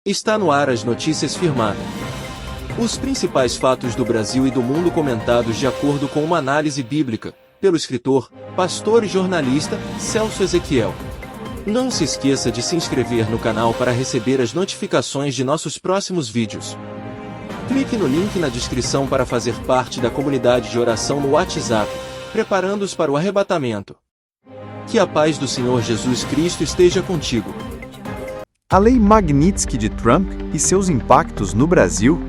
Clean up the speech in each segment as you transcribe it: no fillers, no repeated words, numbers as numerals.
Está no ar as notícias firmadas. Os principais fatos do Brasil e do mundo comentados de acordo com uma análise bíblica, pelo escritor, pastor e jornalista, Celso Ezequiel. Não se esqueça de se inscrever no canal para receber as notificações de nossos próximos vídeos. Clique no link na descrição para fazer parte da comunidade de oração no WhatsApp, preparando-os para o arrebatamento. Que a paz do Senhor Jesus Cristo esteja contigo. A Lei Magnitsky de Trump e seus impactos no Brasil?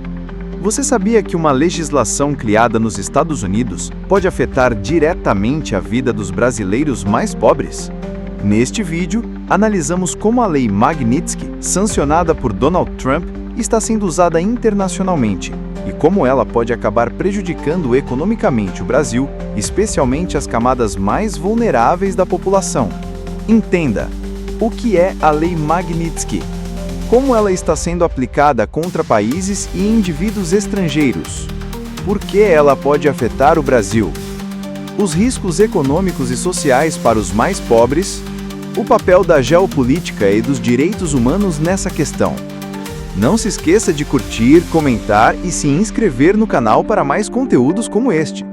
Você sabia que uma legislação criada nos Estados Unidos pode afetar diretamente a vida dos brasileiros mais pobres? Neste vídeo, analisamos como a Lei Magnitsky, sancionada por Donald Trump, está sendo usada internacionalmente e como ela pode acabar prejudicando economicamente o Brasil, especialmente as camadas mais vulneráveis da população. Entenda: o que é a Lei Magnitsky? Como ela está sendo aplicada contra países e indivíduos estrangeiros? Por que ela pode afetar o Brasil? Os riscos econômicos e sociais para os mais pobres? O papel da geopolítica e dos direitos humanos nessa questão? Não se esqueça de curtir, comentar e se inscrever no canal para mais conteúdos como este.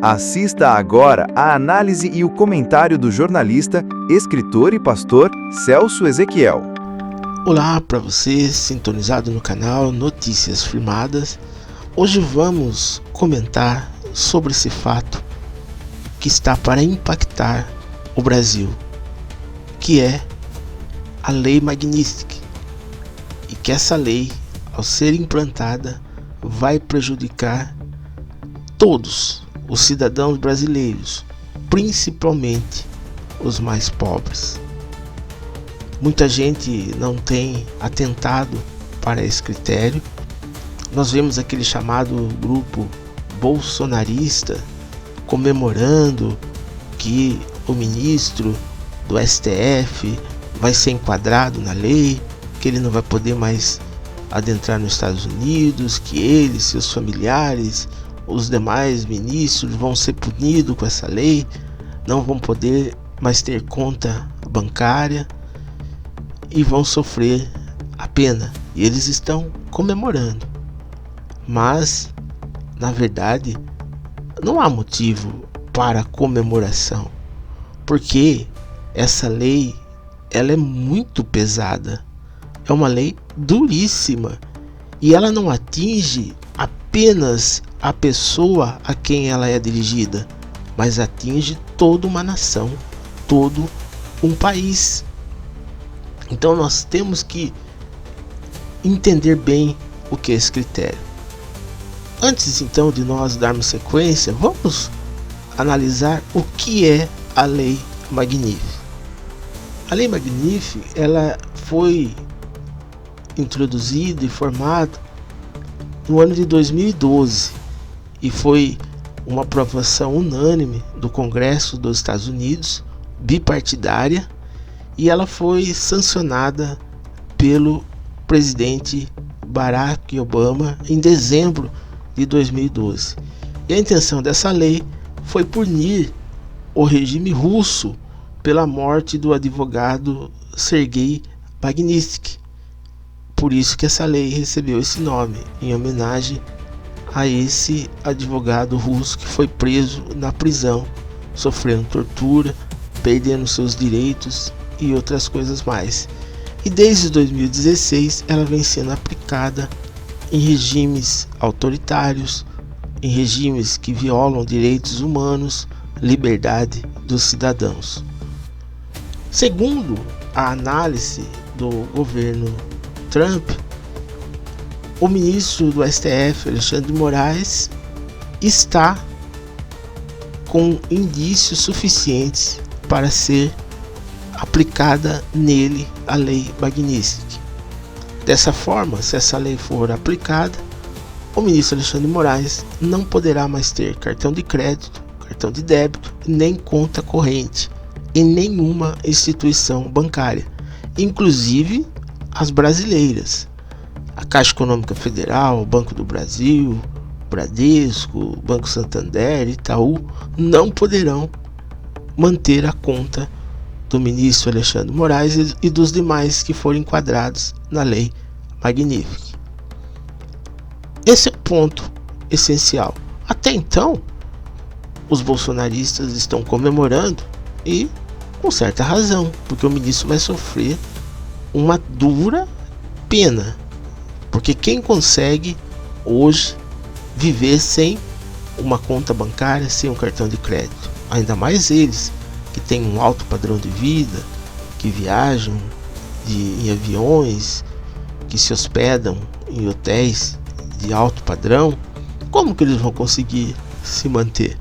Assista agora a análise e o comentário do jornalista, escritor e pastor Celso Ezequiel. Olá para você, sintonizado no canal Notícias Firmadas. Hoje vamos comentar sobre esse fato que está para impactar o Brasil, que é a Lei Magnitsky. E que essa lei, ao ser implantada, vai prejudicar todos os cidadãos brasileiros, principalmente os mais pobres. Muita gente não tem atentado para esse critério. Nós vemos aquele chamado grupo bolsonarista comemorando que o ministro do STF vai ser enquadrado na lei, que ele não vai poder mais adentrar nos Estados Unidos, que ele, seus familiares, os demais ministros vão ser punidos com essa lei, não vão poder mais ter conta bancária e vão sofrer a pena. E eles estão comemorando. Mas, na verdade, não há motivo para comemoração, porque essa lei ela é muito pesada. É uma lei duríssima e ela não atinge apenas a pessoa a quem ela é dirigida, mas atinge toda uma nação, todo um país. Então nós temos que entender bem o que é esse critério. Antes então de nós darmos sequência, vamos analisar o que é a Lei Magnitsky. A Lei Magnitsky ela foi introduzida e formada no ano de 2012 e foi uma aprovação unânime do Congresso dos Estados Unidos, bipartidária, e ela foi sancionada pelo presidente Barack Obama em dezembro de 2012. E a intenção dessa lei foi punir o regime russo pela morte do advogado Sergei Magnitsky. Por isso que essa lei recebeu esse nome, em homenagem a esse advogado russo que foi preso na prisão, sofrendo tortura, perdendo seus direitos e outras coisas mais. E desde 2016 ela vem sendo aplicada em regimes autoritários, em regimes que violam direitos humanos, liberdade dos cidadãos. Segundo a análise do governo Trump, o ministro do STF, Alexandre de Moraes, está com indícios suficientes para ser aplicada nele a Lei Magnitsky. Dessa forma, se essa lei for aplicada, o ministro Alexandre de Moraes não poderá mais ter cartão de crédito, cartão de débito, nem conta corrente em nenhuma instituição bancária, inclusive as brasileiras. A Caixa Econômica Federal, o Banco do Brasil, Bradesco, Banco Santander, Itaú não poderão manter a conta do ministro Alexandre de Moraes e dos demais que forem enquadrados na Lei Magnifique. Esse é o ponto essencial. Até então, os bolsonaristas estão comemorando, e com certa razão, porque o ministro vai sofrer uma dura pena, porque quem consegue hoje viver sem uma conta bancária, sem um cartão de crédito, ainda mais eles que têm um alto padrão de vida, que viajam em aviões, que se hospedam em hotéis de alto padrão, como que eles vão conseguir se manter?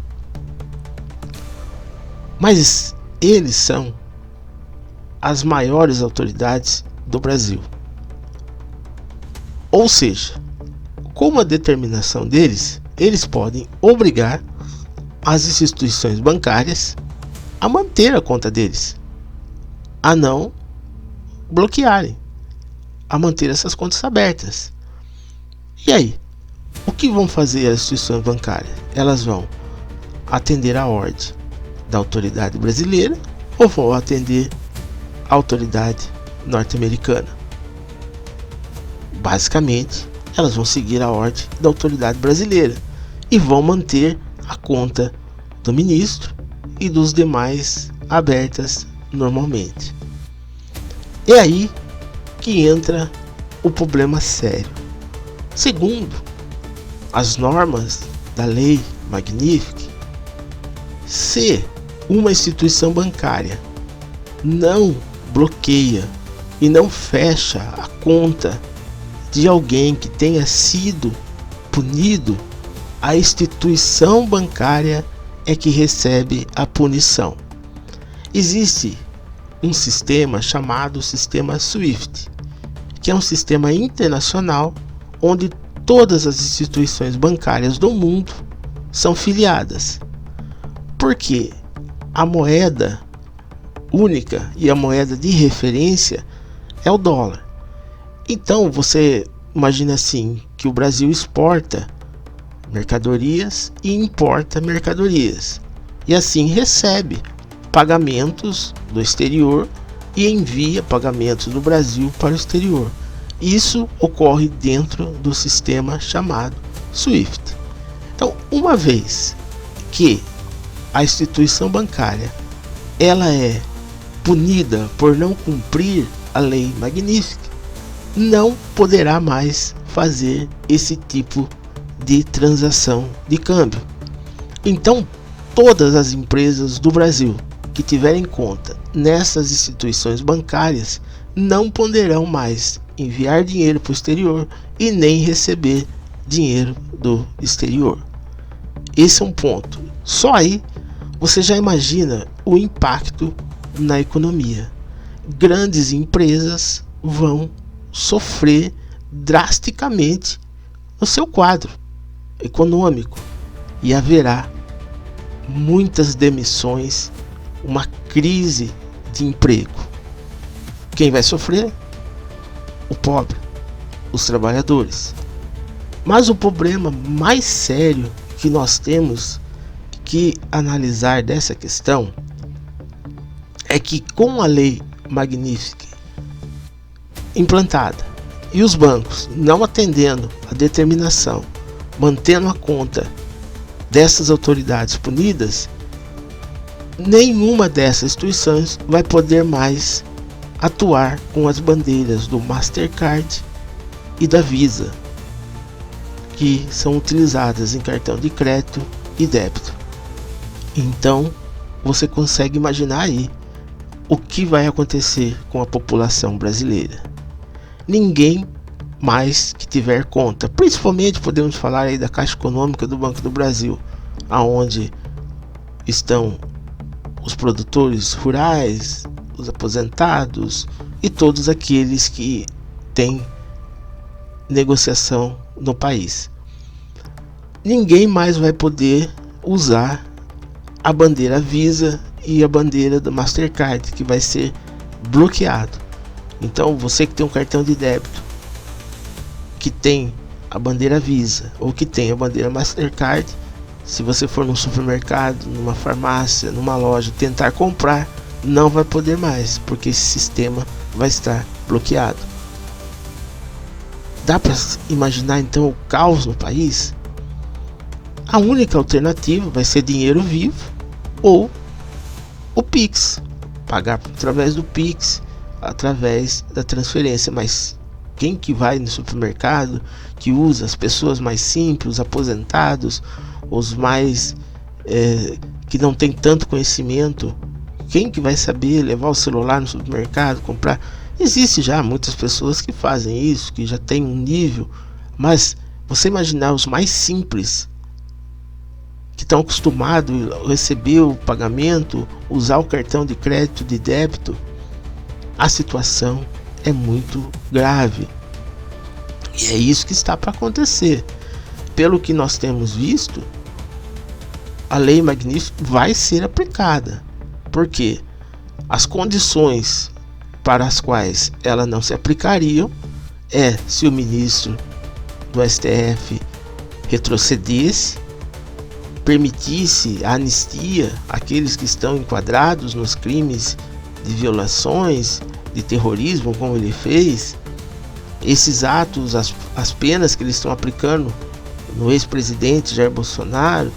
Mas eles são as maiores autoridades do Brasil. Ou seja, com uma determinação deles, eles podem obrigar as instituições bancárias a manter a conta deles, a não bloquearem, a manter essas contas abertas. E aí, o que vão fazer as instituições bancárias? Elas vão atender a ordem da autoridade brasileira ou vão atender a autoridade norte-americana? Basicamente, elas vão seguir a ordem da autoridade brasileira e vão manter a conta do ministro e dos demais abertas normalmente. É aí que entra o problema sério. Segundo as normas da Lei Magnifique, se uma instituição bancária não bloqueia e não fecha a conta de alguém que tenha sido punido, a instituição bancária é que recebe a punição. Existe um sistema chamado sistema SWIFT, que é um sistema internacional onde todas as instituições bancárias do mundo são filiadas. Porque a moeda única e a moeda de referência é o dólar. Então você imagina assim, que o Brasil exporta mercadorias e importa mercadorias, e assim recebe pagamentos do exterior e envia pagamentos do Brasil para o exterior. Isso ocorre dentro do sistema chamado SWIFT. Então, uma vez que a instituição bancária ela é punida por não cumprir a Lei Magnifique, não poderá mais fazer esse tipo de transação de câmbio. Então, todas as empresas do Brasil que tiverem conta nessas instituições bancárias não poderão mais enviar dinheiro para o exterior e nem receber dinheiro do exterior. Esse é um ponto. Só aí você já imagina o impacto na economia. Grandes empresas vão sofrer drasticamente no seu quadro econômico e haverá muitas demissões, uma crise de emprego. Quem vai sofrer? O pobre, os trabalhadores. Mas o problema mais sério que nós temos que analisar dessa questão é que, com a Lei Magnifique implantada e os bancos não atendendo a determinação, mantendo a conta dessas autoridades punidas, nenhuma dessas instituições vai poder mais atuar com as bandeiras do Mastercard e da Visa, que são utilizadas em cartão de crédito e débito. Então você consegue imaginar aí o que vai acontecer com a população brasileira. Ninguém mais que tiver conta, principalmente podemos falar aí da Caixa Econômica do Banco do Brasil, aonde estão os produtores rurais, os aposentados e todos aqueles que têm negociação no país. Ninguém mais vai poder usar a bandeira Visa e a bandeira do Mastercard, que vai ser bloqueado. Então você que tem um cartão de débito que tem a bandeira Visa ou que tem a bandeira Mastercard, se você for num supermercado, numa farmácia, numa loja tentar comprar, não vai poder mais, porque esse sistema vai estar bloqueado. Dá para imaginar então o caos no país? A única alternativa vai ser dinheiro vivo ou o Pix, pagar através do Pix, através da transferência. Mas quem que vai no supermercado, que usa, as pessoas mais simples, os aposentados, os mais que não tem tanto conhecimento, quem que vai saber levar o celular no supermercado, comprar? Existe já muitas pessoas que fazem isso, que já tem um nível, mas você imaginar os mais simples, que estão acostumados a receber o pagamento, usar o cartão de crédito, de débito, a situação é muito grave. E é isso que está para acontecer. Pelo que nós temos visto, a Lei Magnífica vai ser aplicada. Por quê? As condições para as quais ela não se aplicariam é se o ministro do STF retrocedesse, permitisse a anistia àqueles que estão enquadrados nos crimes de violações, de terrorismo, como ele fez. Esses atos, as penas que eles estão aplicando no ex-presidente Jair Bolsonaro.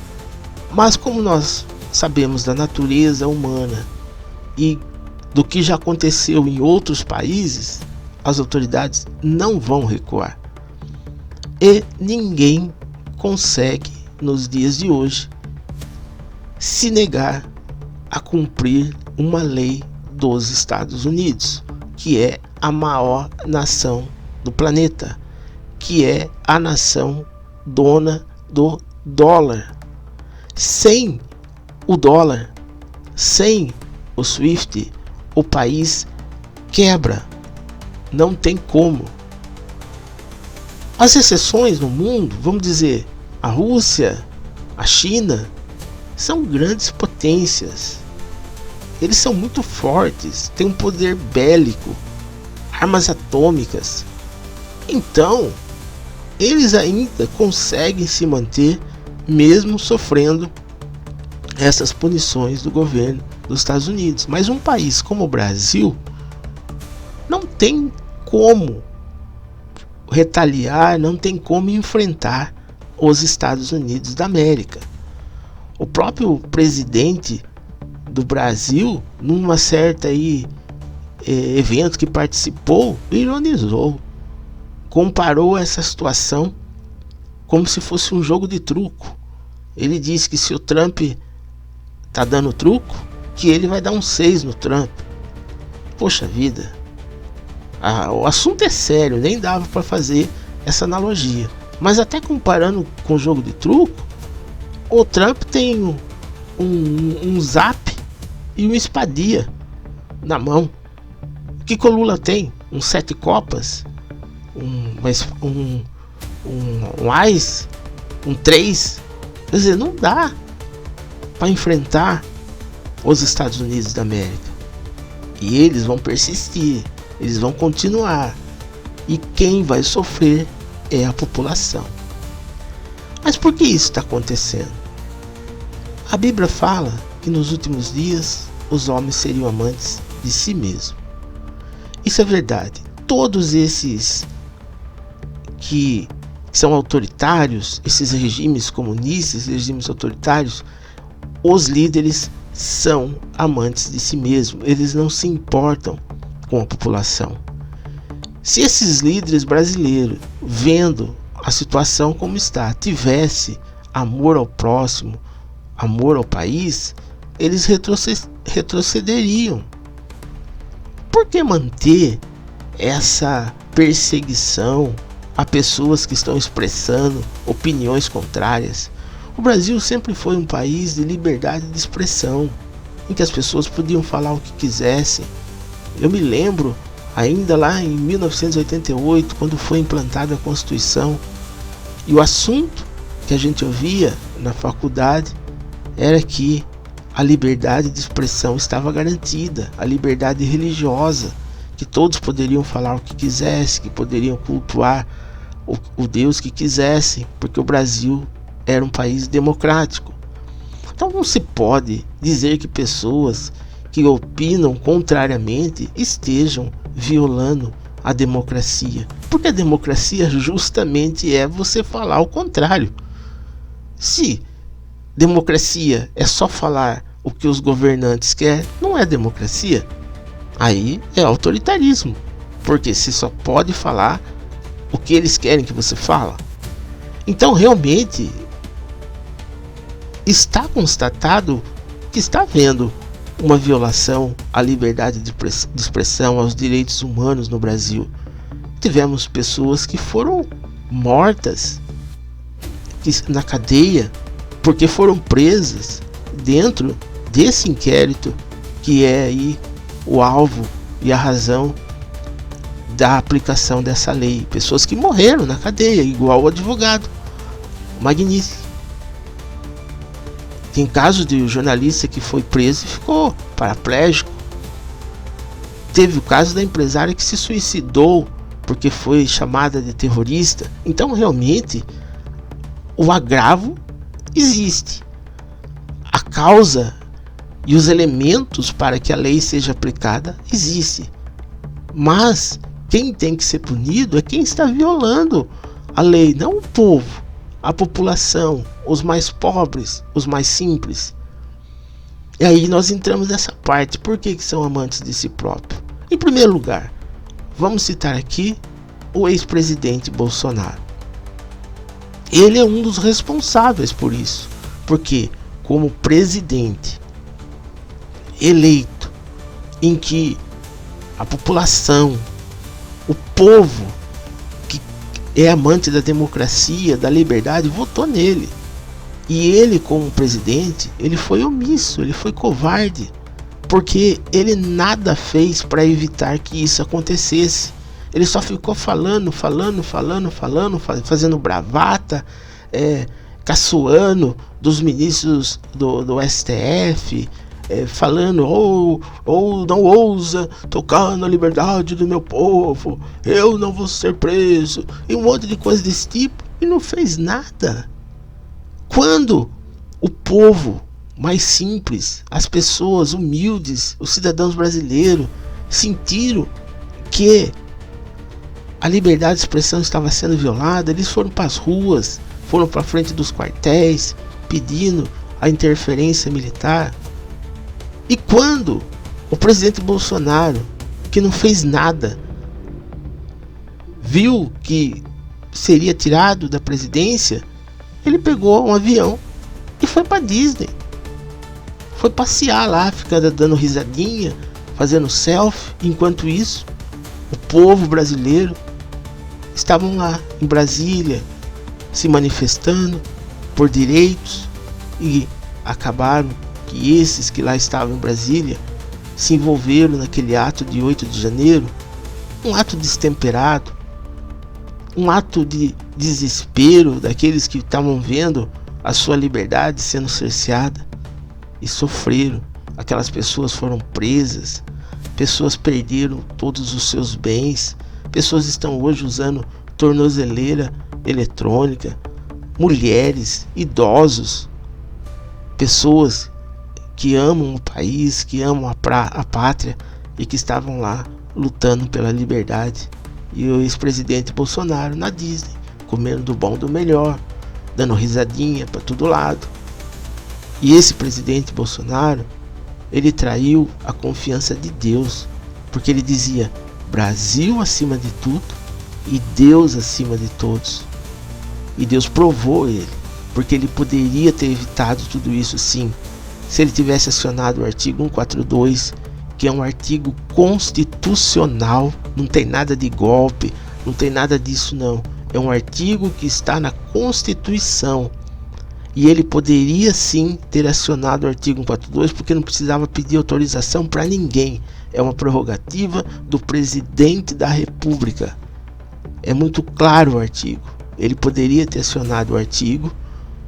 Mas como nós sabemos da natureza humana e do que já aconteceu em outros países, as autoridades não vão recuar. E ninguém consegue, nos dias de hoje, se negar a cumprir uma lei dos Estados Unidos, que é a maior nação do planeta, que é a nação dona do dólar. Sem o dólar, sem o SWIFT, o país quebra. Não tem como. As exceções no mundo, vamos dizer, a Rússia, a China, são grandes potências. Eles são muito fortes, têm um poder bélico, armas atômicas. Então, eles ainda conseguem se manter mesmo sofrendo essas punições do governo dos Estados Unidos. Mas um país como o Brasil não tem como retaliar, não tem como enfrentar os Estados Unidos da América. O próprio presidente do Brasil, numa certa evento que participou, ironizou, comparou essa situação como se fosse um jogo de truco. Ele disse que se o Trump tá dando truco, que ele vai dar um 6 no Trump. Poxa vida, o assunto é sério, nem dava para fazer essa analogia. Mas até comparando com o jogo de truco, o Trump tem um zap e uma espadinha na mão. O que o Lula tem? Um 7 copas, um AIS, um 3. Quer dizer, não dá para enfrentar os Estados Unidos da América. E eles vão persistir, eles vão continuar. E quem vai sofrer é a população. Mas por que isso está acontecendo? A Bíblia fala que nos últimos dias os homens seriam amantes de si mesmos. Isso é verdade. Todos esses que são autoritários, esses regimes comunistas, regimes autoritários, os líderes são amantes de si mesmos. Eles não se importam com a população. Se esses líderes brasileiros, vendo a situação como está, tivesse amor ao próximo, amor ao país, eles retrocederiam. Por que manter essa perseguição a pessoas que estão expressando opiniões contrárias? O Brasil sempre foi um país de liberdade de expressão, em que as pessoas podiam falar o que quisessem. Eu me lembro ainda lá em 1988, quando foi implantada a Constituição, e o assunto que a gente ouvia na faculdade era que a liberdade de expressão estava garantida, a liberdade religiosa, que todos poderiam falar o que quisessem, que poderiam cultuar o Deus que quisessem, porque o Brasil era um país democrático. Então não se pode dizer que pessoas que opinam contrariamente estejam violando a democracia, Porque a democracia justamente é você falar o contrário. Se democracia é só falar o que os governantes querem, não é democracia. Aí é autoritarismo, porque você só pode falar o que eles querem que você fala. Então realmente está constatado que está havendo uma violação à liberdade de expressão, aos direitos humanos no Brasil. Tivemos pessoas que foram mortas na cadeia porque foram presas dentro desse inquérito, que é aí o alvo e a razão da aplicação dessa lei. Pessoas que morreram na cadeia, igual o advogado Magnitsky. Tem casos de jornalista que foi preso e ficou paraplégico. Teve o caso da empresária que se suicidou porque foi chamada de terrorista. Então realmente o agravo existe. A causa e os elementos para que a lei seja aplicada existe. Mas quem tem que ser punido é quem está violando a lei, não o povo, a população, os mais pobres, os mais simples. E aí nós entramos nessa parte. Por que são amantes de si próprio? Em primeiro lugar, vamos citar aqui o ex-presidente Bolsonaro. Ele é um dos responsáveis por isso, porque como presidente eleito, em que a população, o povo que é amante da democracia, da liberdade, votou nele. E ele, como presidente, ele foi omisso, ele foi covarde, porque ele nada fez para evitar que isso acontecesse. Ele só ficou falando, fazendo bravata, caçoando dos ministros do STF, falando, ou não ousa tocar na liberdade do meu povo, eu não vou ser preso, e um monte de coisa desse tipo, e não fez nada. Quando o povo mais simples, as pessoas humildes, os cidadãos brasileiros sentiram que a liberdade de expressão estava sendo violada, eles foram para as ruas, foram para frente dos quartéis pedindo a interferência militar. E quando o presidente Bolsonaro, que não fez nada, viu que seria tirado da presidência, ele pegou um avião e foi para Disney. Foi passear lá, ficando dando risadinha, fazendo selfie. Enquanto isso, o povo brasileiro estavam lá em Brasília se manifestando por direitos, e acabaram que esses que lá estavam em Brasília se envolveram naquele ato de 8 de janeiro, um ato destemperado, um ato de desespero daqueles que estavam vendo a sua liberdade sendo cerceada e sofreram. Aquelas pessoas foram presas, pessoas perderam todos os seus bens, pessoas estão hoje usando tornozeleira eletrônica, mulheres, idosos, pessoas que amam o país, que amam a pátria e que estavam lá lutando pela liberdade. E o ex-presidente Bolsonaro na Disney, comendo do bom do melhor, dando risadinha para todo lado. E esse presidente Bolsonaro, ele traiu a confiança de Deus, porque ele dizia Brasil acima de tudo e Deus acima de todos. E Deus provou ele, porque ele poderia ter evitado tudo isso sim, se ele tivesse acionado o artigo 142, que é um artigo constitucional, não tem nada de golpe, não tem nada disso não. É um artigo que está na Constituição. E ele poderia sim ter acionado o artigo 142, porque não precisava pedir autorização para ninguém. É uma prerrogativa do presidente da República. É muito claro o artigo. Ele poderia ter acionado o artigo.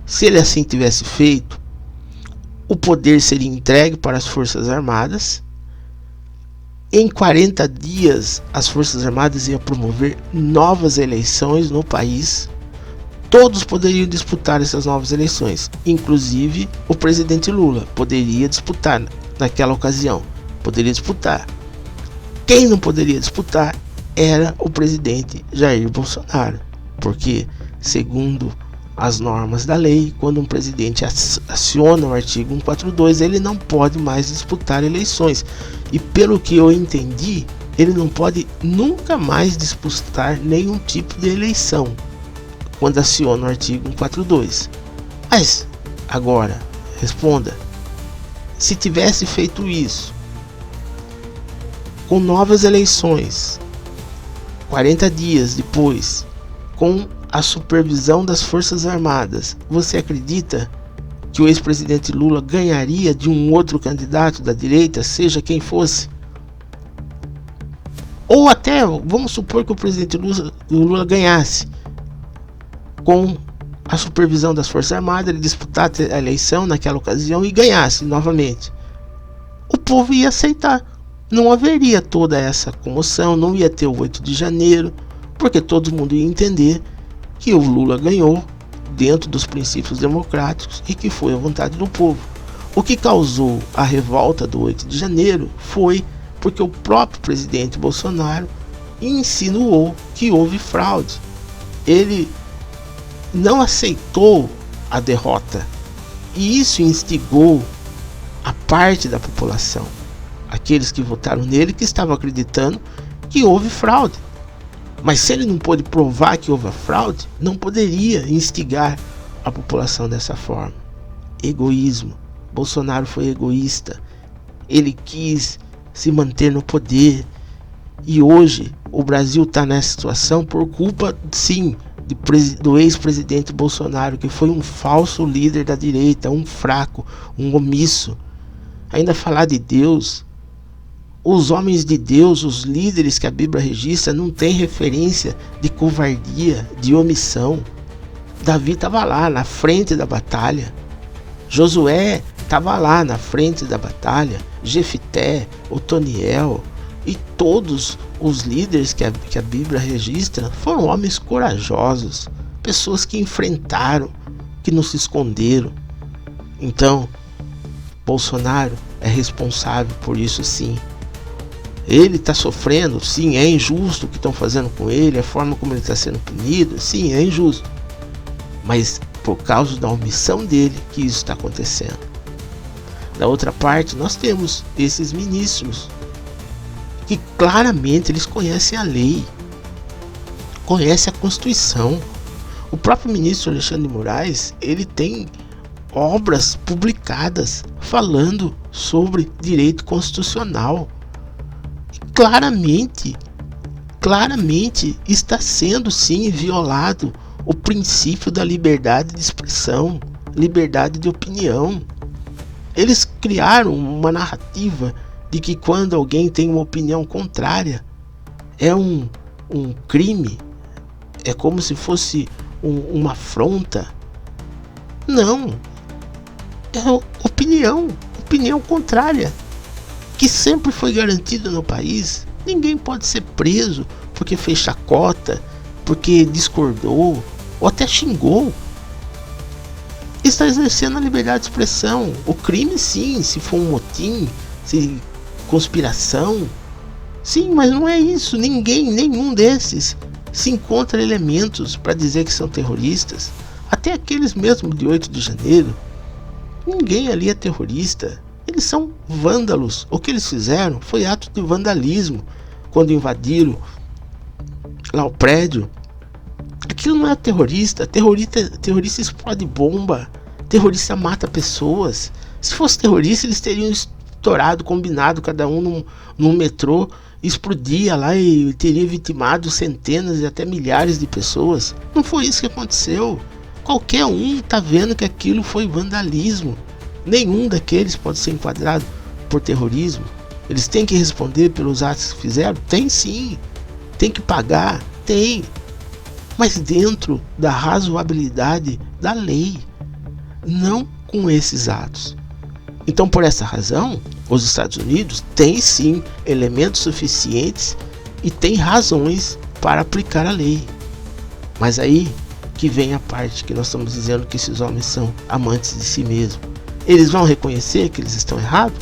Se ele assim tivesse feito, o poder seria entregue para as Forças Armadas. Em 40 dias, as Forças Armadas iam promover novas eleições no país. Todos poderiam disputar essas novas eleições, inclusive o presidente Lula poderia disputar naquela ocasião. Poderia disputar. Quem não poderia disputar era o presidente Jair Bolsonaro, porque, segundo as normas da lei, quando um presidente aciona o artigo 142, ele não pode mais disputar eleições. E pelo que eu entendi, ele não pode nunca mais disputar nenhum tipo de eleição quando aciona o artigo 142. Mas agora, responda, se tivesse feito isso com novas eleições, 40 dias depois, com a supervisão das Forças Armadas, você acredita que o ex-presidente Lula ganharia de um outro candidato da direita, seja quem fosse? Ou até, vamos supor que o presidente Lula ganhasse com a supervisão das Forças Armadas, ele disputasse a eleição naquela ocasião e ganhasse novamente. O povo ia aceitar. Não haveria toda essa comoção, não ia ter o 8 de janeiro, porque todo mundo ia entender que o Lula ganhou dentro dos princípios democráticos e que foi a vontade do povo. O que causou a revolta do 8 de janeiro foi porque o próprio presidente Bolsonaro insinuou que houve fraude. Ele não aceitou a derrota e isso instigou a parte da população, aqueles que votaram nele, que estavam acreditando que houve fraude. Mas se ele não pôde provar que houve a fraude, não poderia instigar a população dessa forma. Egoísmo. Bolsonaro foi egoísta. Ele quis se manter no poder. E hoje o Brasil está nessa situação por culpa, sim, do ex-presidente Bolsonaro, que foi um falso líder da direita, um fraco, um omisso. Ainda falar de Deus. Os homens de Deus, os líderes que a Bíblia registra, não tem referência de covardia, de omissão. Davi estava lá na frente da batalha. Josué estava lá na frente da batalha. Jefité, Otoniel e todos os líderes que a Bíblia registra foram homens corajosos, pessoas que enfrentaram, que não se esconderam. Então, Bolsonaro é responsável por isso, sim. Ele está sofrendo, sim, é injusto o que estão fazendo com ele, a forma como ele está sendo punido, sim, é injusto. Mas por causa da omissão dele que isso está acontecendo. Da outra parte, nós temos esses ministros que claramente eles conhecem a lei, conhecem a Constituição. O próprio ministro Alexandre de Moraes, ele tem obras publicadas falando sobre direito constitucional. Claramente está sendo sim violado o princípio da liberdade de expressão, liberdade de opinião. Eles criaram uma narrativa de que quando alguém tem uma opinião contrária é um crime, é como se fosse uma afronta. Não, é opinião contrária, que sempre foi garantida no país. Ninguém pode ser preso porque fez chacota, porque discordou ou até xingou. Está exercendo a liberdade de expressão. O crime, sim, se for um motim, se conspiração, sim, mas não é isso. Nenhum desses se encontra elementos para dizer que são terroristas. Até aqueles mesmo de 8 de janeiro, ninguém ali é terrorista. Eles são vândalos. O que eles fizeram foi ato de vandalismo quando invadiram lá o prédio. Aquilo não é terrorista. Terrorista explode bomba. Terrorista mata pessoas. Se fosse terrorista, eles teriam estourado, combinado, cada um num metrô, explodia lá e teria vitimado centenas e até milhares de pessoas. Não foi isso que aconteceu. Qualquer um está vendo que aquilo foi vandalismo. Nenhum daqueles pode ser enquadrado por terrorismo. Eles têm que responder pelos atos que fizeram? Tem sim. Tem que pagar? Tem. Mas dentro da razoabilidade da lei. Não com esses atos. Então, por essa razão, os Estados Unidos têm sim elementos suficientes e têm razões para aplicar a lei. Mas aí que vem a parte que nós estamos dizendo que esses homens são amantes de si mesmos. Eles vão reconhecer que eles estão errados?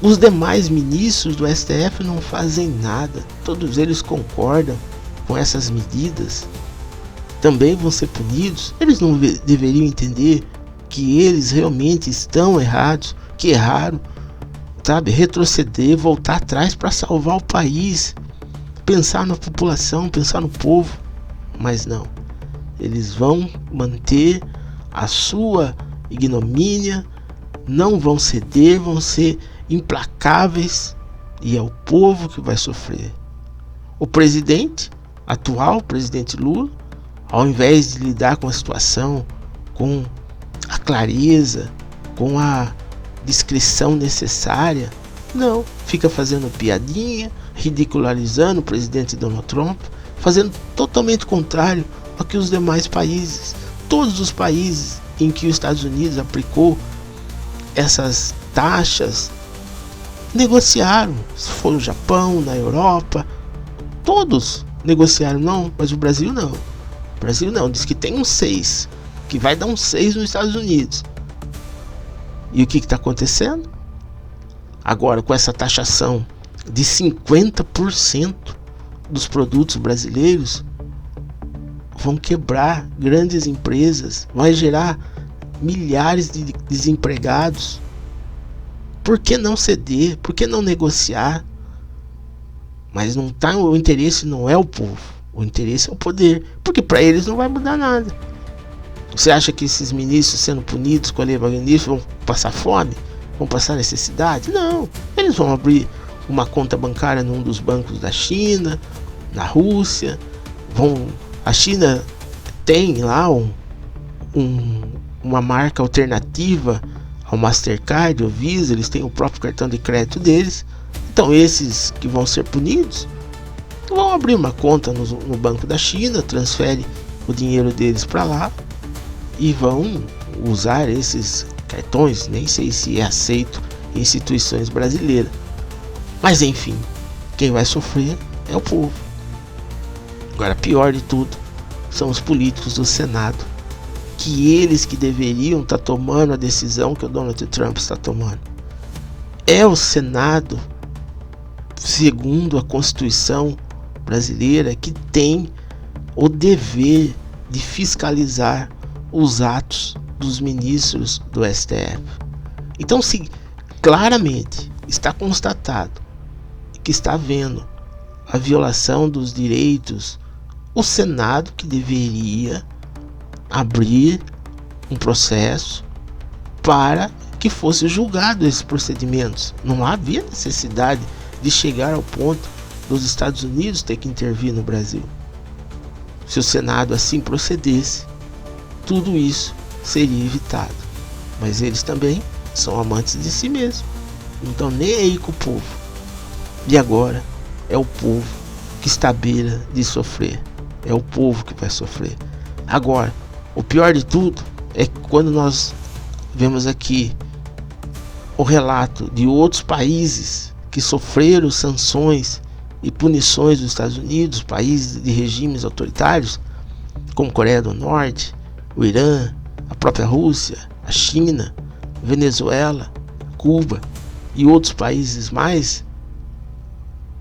Os demais ministros do STF não fazem nada. Todos eles concordam com essas medidas. Também vão ser punidos. Eles não deveriam entender que eles realmente estão errados, que erraram, sabe? Retroceder, voltar atrás para salvar o país, pensar na população, pensar no povo. Mas não, eles vão manter a sua ignomínia, não vão ceder, vão ser implacáveis, e é o povo que vai sofrer. O presidente atual, o presidente Lula, ao invés de lidar com a situação com a clareza, com a discrição necessária, não, fica fazendo piadinha, ridicularizando o presidente Donald Trump, fazendo totalmente contrário ao que os demais países, todos os países em que os Estados Unidos aplicou essas taxas, negociaram. Se for no Japão, na Europa, todos negociaram. Não, mas o Brasil não. O Brasil não, diz que tem um 6, que vai dar um 6 nos Estados Unidos. E o que está acontecendo? Agora, com essa taxação de 50% dos produtos brasileiros, vão quebrar grandes empresas, vai gerar milhares de desempregados. Por que não ceder? Por que não negociar? Mas não tá, o interesse não é o povo, o interesse é o poder, porque para eles não vai mudar nada. Você acha que esses ministros sendo punidos com a lei magnífica vão passar fome? Vão passar necessidade? Não, eles vão abrir uma conta bancária num dos bancos da China, na Rússia. A China tem lá uma marca alternativa ao Mastercard, ao Visa, eles têm o próprio cartão de crédito deles. Então esses que vão ser punidos vão abrir uma conta no banco da China, transfere o dinheiro deles para lá e vão usar esses cartões. Nem sei se é aceito em instituições brasileiras, mas enfim, quem vai sofrer é o povo. Agora, pior de tudo são os políticos do Senado, que eles que deveriam estar tomando a decisão que o Donald Trump está tomando. É o Senado, segundo a Constituição brasileira, que tem o dever de fiscalizar os atos dos ministros do STF. Então, se claramente está constatado que está havendo a violação dos direitos, o Senado que deveria abrir um processo para que fosse julgado esses procedimentos. Não havia necessidade de chegar ao ponto dos Estados Unidos ter que intervir no Brasil. Se o Senado assim procedesse, tudo isso seria evitado. Mas eles também são amantes de si mesmos, não estão nem aí com o povo. E agora é o povo que está à beira de sofrer. É o povo que vai sofrer. Agora, o pior de tudo é que quando nós vemos aqui o relato de outros países que sofreram sanções e punições dos Estados Unidos, países de regimes autoritários, como Coreia do Norte, o Irã, a própria Rússia, a China, Venezuela, Cuba e outros países mais,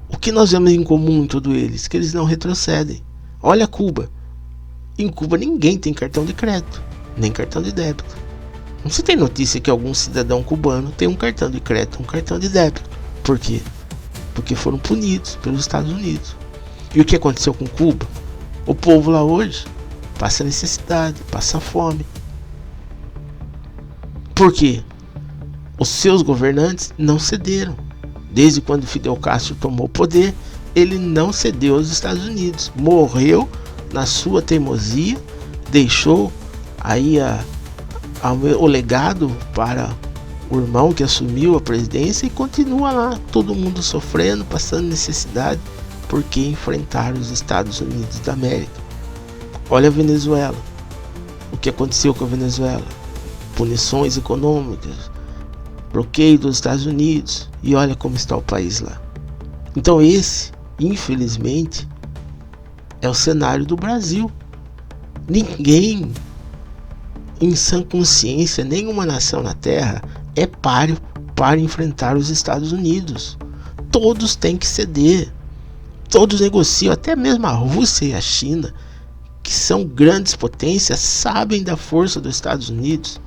o que nós vemos em comum em todos eles? Que eles não retrocedem. Olha Cuba. Em Cuba ninguém tem cartão de crédito, nem cartão de débito. Não se tem notícia que algum cidadão cubano tem um cartão de crédito, um cartão de débito. Por quê? Porque foram punidos pelos Estados Unidos. E o que aconteceu com Cuba? O povo lá hoje passa necessidade, passa fome. Por quê? Os seus governantes não cederam. Desde quando Fidel Castro tomou o poder, ele não cedeu aos Estados Unidos. Morreu na sua teimosia, deixou aí o legado para o irmão que assumiu a presidência e continua lá, todo mundo sofrendo, passando necessidade, porque enfrentaram os Estados Unidos da América. Olha a Venezuela, o que aconteceu com a Venezuela, punições econômicas, bloqueio dos Estados Unidos, e olha como está o país lá. Então esse, infelizmente, é o cenário do Brasil. Ninguém em sã consciência, nenhuma nação na Terra é páreo para enfrentar os Estados Unidos. Todos têm que ceder. Todos negociam, até mesmo a Rússia e a China, que são grandes potências, sabem da força dos Estados Unidos.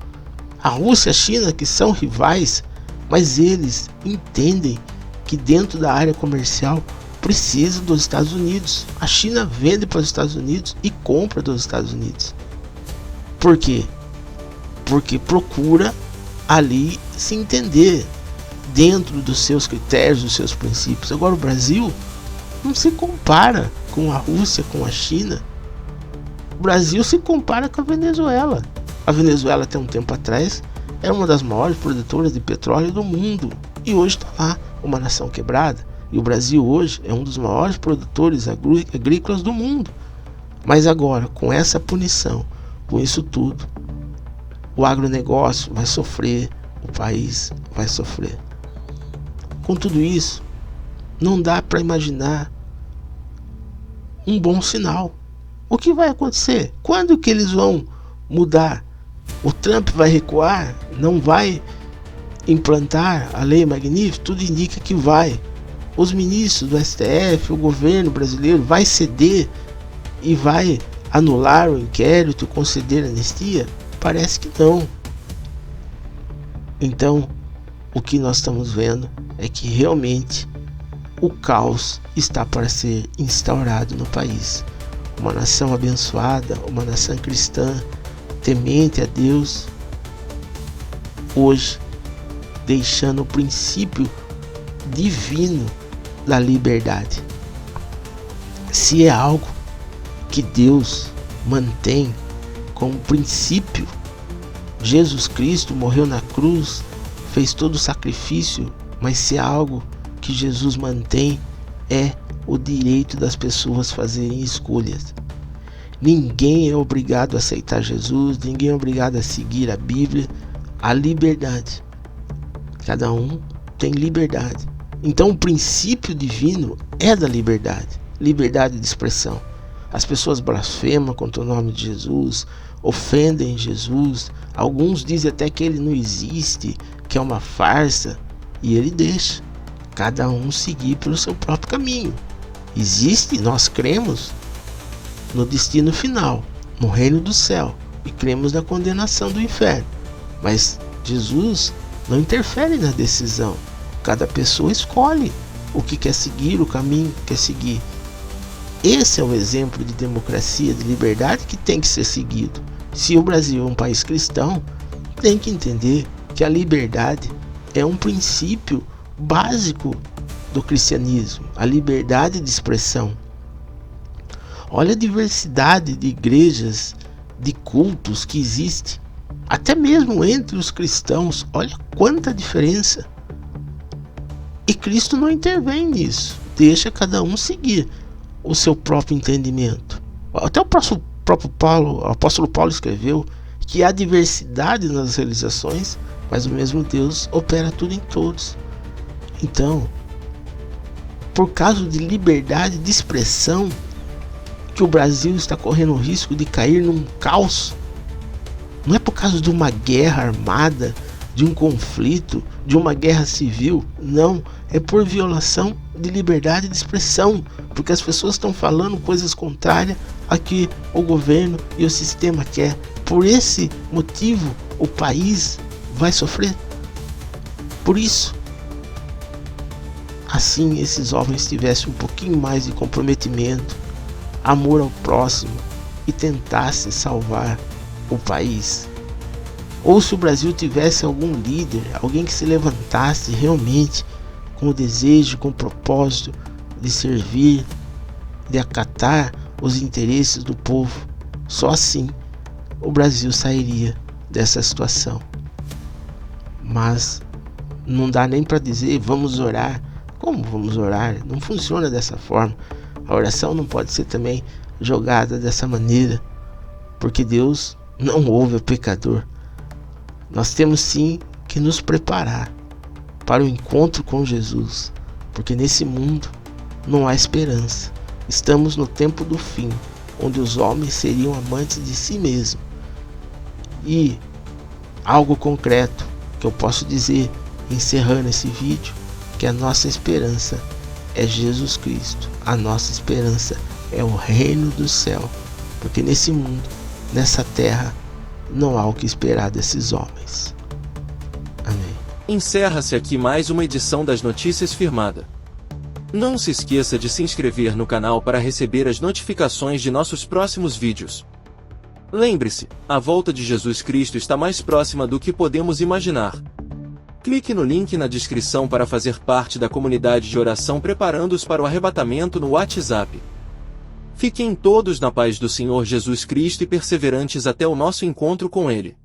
A Rússia e a China, que são rivais, mas eles entendem que dentro da área comercial precisam dos Estados Unidos. A China vende para os Estados Unidos e compra dos Estados Unidos. Por quê? Porque procura ali se entender dentro dos seus critérios, dos seus princípios. Agora o Brasil não se compara com a Rússia, com a China. O Brasil se compara com a Venezuela. A Venezuela até um tempo atrás era uma das maiores produtoras de petróleo do mundo e hoje está lá, uma nação quebrada. E o Brasil hoje é um dos maiores produtores agrícolas do mundo. Mas agora, com essa punição, com isso tudo, o agronegócio vai sofrer, o país vai sofrer. Com tudo isso, não dá para imaginar um bom sinal. O que vai acontecer? Quando que eles vão mudar? O Trump vai recuar? Não vai implantar a lei Magnífica? Tudo indica que vai. Os ministros do STF, o governo brasileiro vai ceder e vai anular o inquérito, conceder anistia? Parece que não. Então, o que nós estamos vendo é que realmente o caos está para ser instaurado no país. Uma nação abençoada, uma nação cristã, temente a Deus, hoje deixando o princípio divino da liberdade. Se é algo que Deus mantém como princípio, Jesus Cristo morreu na cruz, fez todo o sacrifício, mas se é algo que Jesus mantém, é o direito das pessoas fazerem escolhas. Ninguém é obrigado a aceitar Jesus, ninguém é obrigado a seguir a Bíblia, a liberdade. Cada um tem liberdade. Então o princípio divino é da liberdade, liberdade de expressão. As pessoas blasfemam contra o nome de Jesus, ofendem Jesus, alguns dizem até que ele não existe, que é uma farsa, e ele deixa cada um seguir pelo seu próprio caminho. Existe, nós cremos no destino final, no reino do céu, e cremos na condenação do inferno, mas Jesus não interfere na decisão. Cada pessoa escolhe o que quer seguir, o caminho que quer seguir. Esse é o exemplo de democracia, de liberdade que tem que ser seguido. Se o Brasil é um país cristão, tem que entender que a liberdade é um princípio básico do cristianismo, a liberdade de expressão. Olha a diversidade de igrejas, de cultos que existe, até mesmo entre os cristãos. Olha quanta diferença. E Cristo não intervém nisso, deixa cada um seguir o seu próprio entendimento. Até o próprio Paulo, o apóstolo Paulo escreveu que há diversidade nas realizações, mas o mesmo Deus opera tudo em todos. Então, por causa de liberdade de expressão, que o Brasil está correndo o risco de cair num caos. Não é por causa de uma guerra armada, de um conflito, de uma guerra civil. Não, é por violação de liberdade de expressão, porque as pessoas estão falando coisas contrárias a que o governo e o sistema quer. Por esse motivo, o país vai sofrer. Por isso, assim esses jovens tivessem um pouquinho mais de comprometimento, amor ao próximo e tentassem salvar o país. Ou se o Brasil tivesse algum líder, alguém que se levantasse realmente com o desejo, com o propósito de servir, de acatar os interesses do povo, só assim o Brasil sairia dessa situação. Mas não dá nem para dizer vamos orar. Como vamos orar? Não funciona dessa forma. A oração não pode ser também jogada dessa maneira, porque Deus não ouve o pecador. Nós temos sim que nos preparar para o encontro com Jesus, porque nesse mundo não há esperança. Estamos no tempo do fim, onde os homens seriam amantes de si mesmos. E algo concreto que eu posso dizer encerrando esse vídeo, que a nossa esperança é Jesus Cristo. A nossa esperança é o reino do céu, porque nesse mundo, nessa terra, não há o que esperar desses homens. Amém. Encerra-se aqui mais uma edição das Notícias Firmada. Não se esqueça de se inscrever no canal para receber as notificações de nossos próximos vídeos. Lembre-se, a volta de Jesus Cristo está mais próxima do que podemos imaginar. Clique no link na descrição para fazer parte da comunidade de oração Preparando-os para o Arrebatamento no WhatsApp. Fiquem todos na paz do Senhor Jesus Cristo e perseverantes até o nosso encontro com Ele.